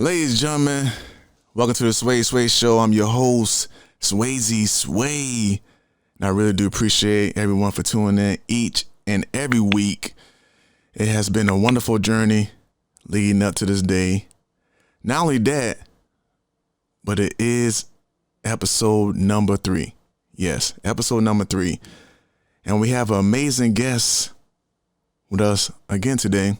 Ladies and gentlemen, welcome to the Swayze Show. I'm your host, Swayze Sway. And I really do appreciate everyone for tuning in each and every week. It has been a wonderful journey leading up to this day. Not only that, but it is episode number 3. Yes, episode number 3. And we have an amazing guest with us again today.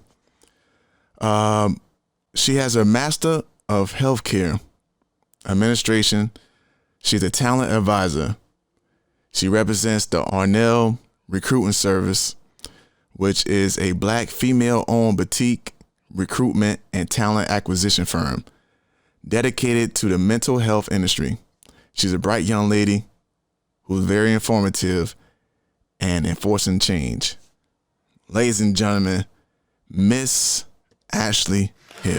She has a Master of Healthcare Administration. She's a talent advisor. She represents the Arnell Recruiting Service, which is a Black female-owned boutique recruitment and talent acquisition firm dedicated to the mental health industry. She's a bright young lady who's very informative and enforcing change. Ladies and gentlemen, Miss Ashley Hill.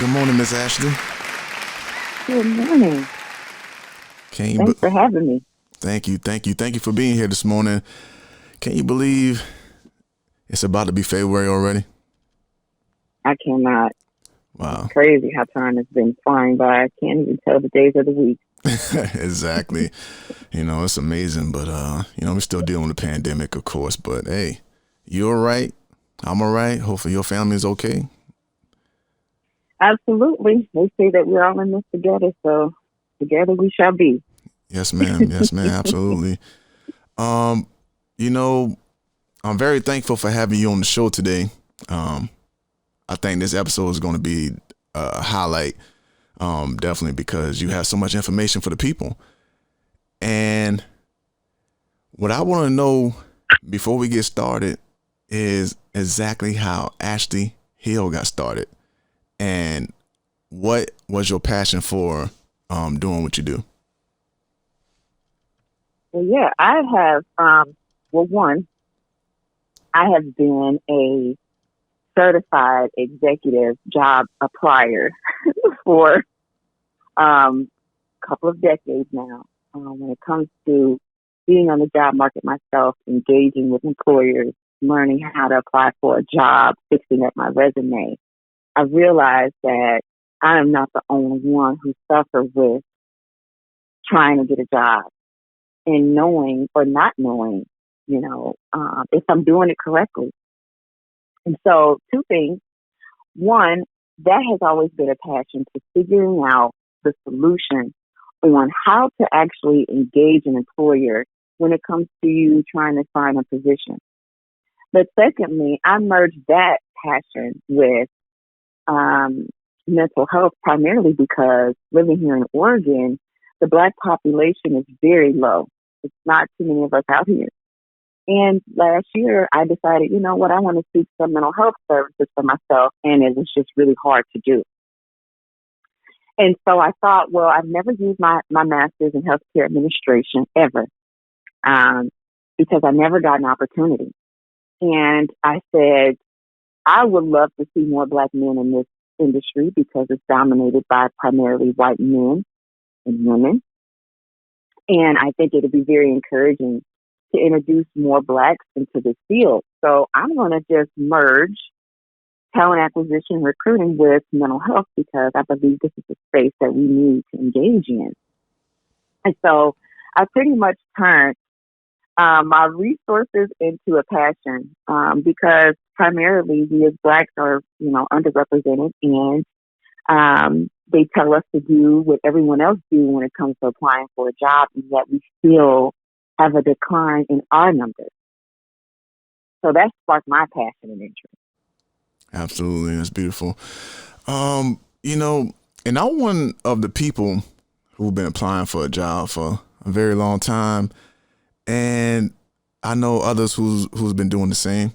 Good morning, Miss Ashley. Good morning. Thanks for having me. Thank you for being here this morning. Can you believe it's about to be February already? I cannot. Wow. It's crazy how time has been flying by. I can't even tell the days of the week. Exactly. It's amazing, but we're still dealing with the pandemic, of course. But hey, you're all right. I'm all right. Hopefully your family is okay. Absolutely. They say that we're all in this together, so together we shall be. Yes, ma'am. Yes, ma'am. Absolutely. I'm very thankful for having you on the show today. I think this episode is going to be a highlight, definitely because you have so much information for the people. And what I want to know before we get started is exactly how Ashley Hill got started. And what was your passion for doing what you do? Well, yeah, I have, I have been a certified executive job applier for a couple of decades now. When it comes to being on the job market myself, engaging with employers, learning how to apply for a job, fixing up my resume, I realized that I am not the only one who suffers with trying to get a job and knowing or not knowing, if I'm doing it correctly. And so 2 things. One, that has always been a passion to figuring out the solution on how to actually engage an employer when it comes to you trying to find a position. But secondly, I merged that passion with mental health, primarily because living here in Oregon, the Black population is very low. It's not too many of us out here. And last year, I decided, I want to seek some mental health services for myself, and it was just really hard to do. And so I thought, well, I've never used my master's in healthcare administration ever, because I never got an opportunity. And I said, I would love to see more Black men in this industry because it's dominated by primarily white men and women. And I think it would be very encouraging to introduce more Blacks into this field. So I'm going to just merge talent acquisition recruiting with mental health because I believe this is a space that we need to engage in. And so I pretty much turned my resources into a passion because primarily we as Blacks are, underrepresented, and they tell us to do what everyone else do when it comes to applying for a job, and yet we still have a decline in our numbers. So that sparked my passion and interest. Absolutely. That's beautiful. And I'm one of the people who've been applying for a job for a very long time. And I know others who's been doing the same.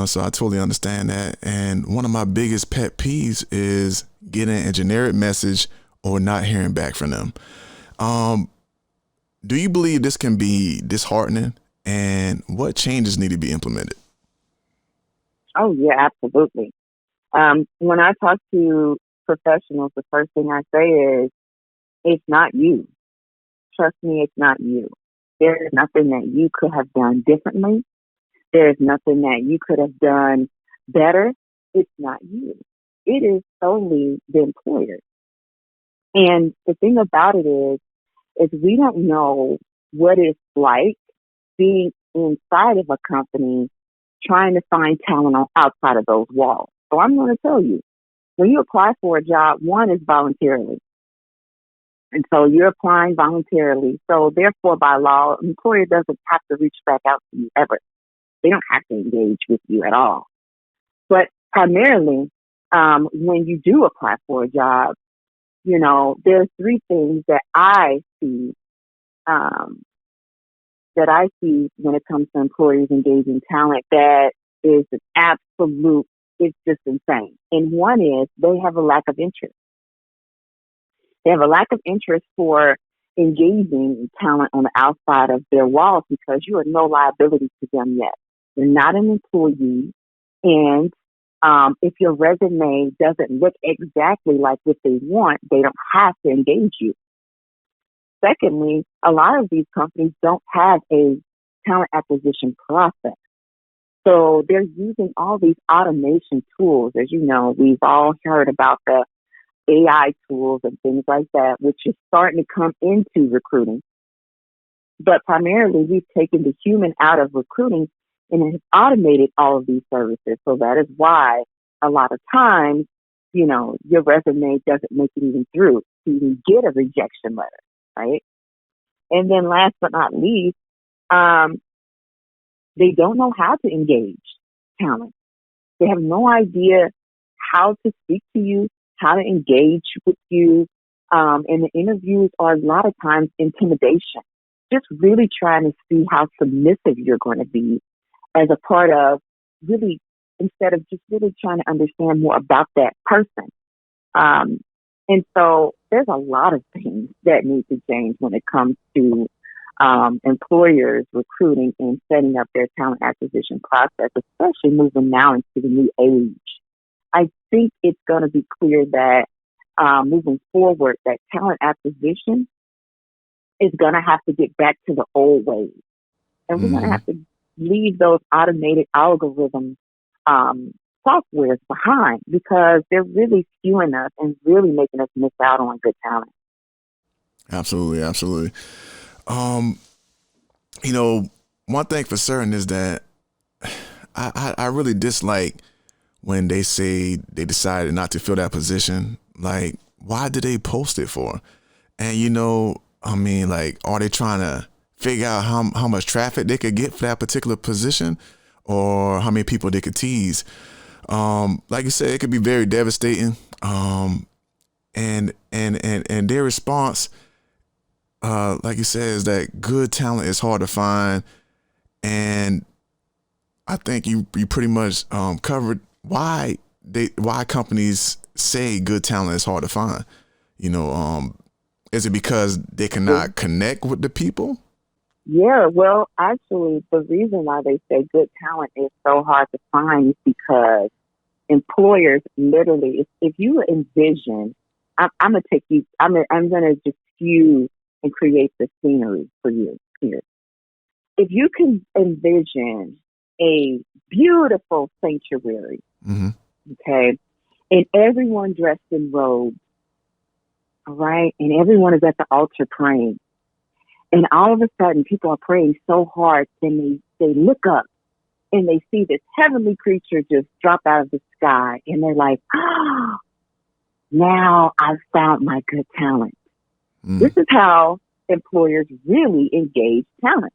So I totally understand that. And one of my biggest pet peeves is getting a generic message or not hearing back from them. Do you believe this can be disheartening, and what changes need to be implemented? Oh, yeah, absolutely. When I talk to professionals, the first thing I say is, it's not you. trust me, it's not you. There's nothing that you could have done differently. There's nothing that you could have done better. It's not you. It is solely the employer. And the thing about it is we don't know what it's like being inside of a company trying to find talent outside of those walls. So I'm going to tell you, when you apply for a job, one is voluntarily. And so you're applying voluntarily. So therefore, by law, an employer doesn't have to reach back out to you ever. They don't have to engage with you at all. But primarily, when you do apply for a job, there's three things that I see when it comes to employers engaging talent that is an absolute, it's just insane. And one is they have a lack of interest. They have a lack of interest for engaging talent on the outside of their walls because you are no liability to them yet. You're not an employee. And if your resume doesn't look exactly like what they want, they don't have to engage you. Secondly, a lot of these companies don't have a talent acquisition process. So they're using all these automation tools. As you know, we've all heard about the AI tools and things like that, which is starting to come into recruiting. But primarily, we've taken the human out of recruiting and have automated all of these services. So that is why a lot of times, your resume doesn't make it even through to even get a rejection letter, right? And then last but not least, they don't know how to engage talent. They have no idea how to speak to you, how to engage with you. And the interviews are a lot of times intimidation, just really trying to see how submissive you're going to be as a part of really, instead of just really trying to understand more about that person. And so there's a lot of things that need to change when it comes to employers recruiting and setting up their talent acquisition process, especially moving now into the new age. I think it's going to be clear that moving forward, that talent acquisition is going to have to get back to the old ways. And we're going to have to leave those automated algorithm softwares behind because they're really skewing us and really making us miss out on good talent. Absolutely, absolutely. One thing for certain is that I really dislike when they say they decided not to fill that position. Like, why did they post it for? And are they trying to figure out how much traffic they could get for that particular position, or how many people they could tease? Like you said, it could be very devastating. And their response, like you said, is that good talent is hard to find. And I think you pretty much covered why companies say good talent is hard to find. Is it because they cannot connect with the people? Yeah, well, actually, the reason why they say good talent is so hard to find is because employers literally, if you envision, I'm gonna take you, I'm gonna just skew and create the scenery for you here. If you can envision a beautiful sanctuary, okay, and everyone dressed in robes, all right, and everyone is at the altar praying, and all of a sudden people are praying so hard, then they look up and they see this heavenly creature just drop out of the sky, and they're like, oh, now I've found my good talent. This is how employers really engage talent.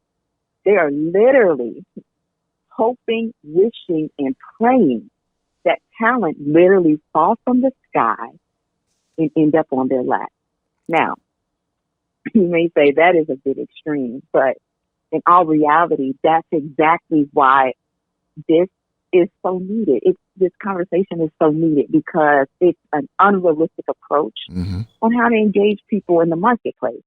They are literally hoping, wishing, and praying that talent literally fall from the sky and end up on their lap. Now, you may say that is a bit extreme, but in all reality, that's exactly why this is so needed. This conversation is so needed because it's an unrealistic approach on how to engage people in the marketplace.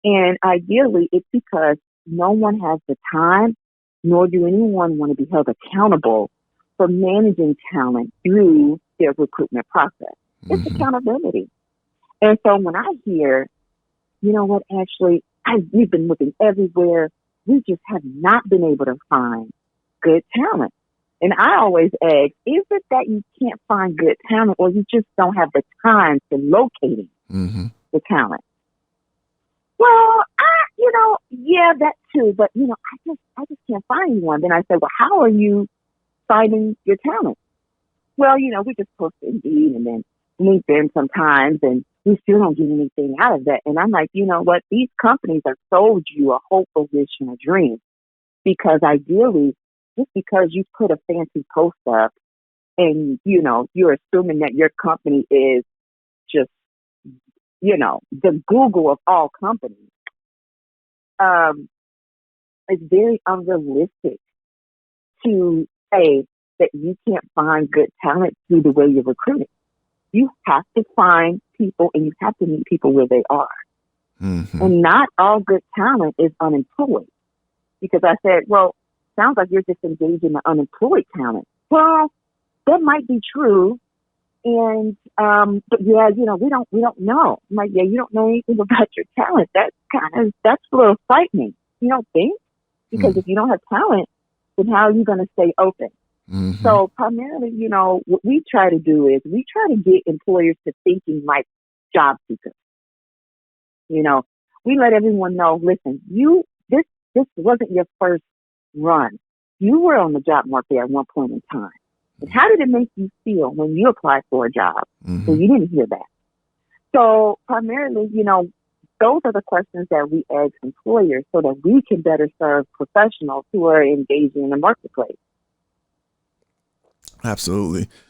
And ideally, it's because no one has the time, nor do anyone want to be held accountable for managing talent through their recruitment process. It's accountability. And so when I hear, you know what, Ashley, we've been looking everywhere. We just have not been able to find good talent. And I always ask, is it that you can't find good talent or you just don't have the time to locate the talent? Well, yeah, that too. But, I just can't find anyone. Then I said, well, how are you finding your talent? Well, we just post Indeed and then LinkedIn sometimes, and we still don't get anything out of that. And I'm like, you know what? These companies have sold you a hope, a wish, and a dream. Because ideally, just because you put a fancy post up and, you're assuming that your company is just, the Google of all companies, it's very unrealistic to say that you can't find good talent through the way you're recruiting. You have to find people and you have to meet people where they are. And not all good talent is unemployed. Because I said, well, sounds like you're just engaging the unemployed talent. Well, that might be true. And, but yeah, we don't know. I'm like, yeah, you don't know anything about your talent. That's a little frightening. You don't think? Because if you don't have talent, then how are you going to stay open? So primarily, what we try to do is we try to get employers to thinking like job seekers. We let everyone know, listen, this wasn't your first run. You were on the job market at one point in time. And how did it make you feel when you applied for a job? So you didn't hear that. So primarily, those are the questions that we ask employers so that we can better serve professionals who are engaging in the marketplace. Absolutely.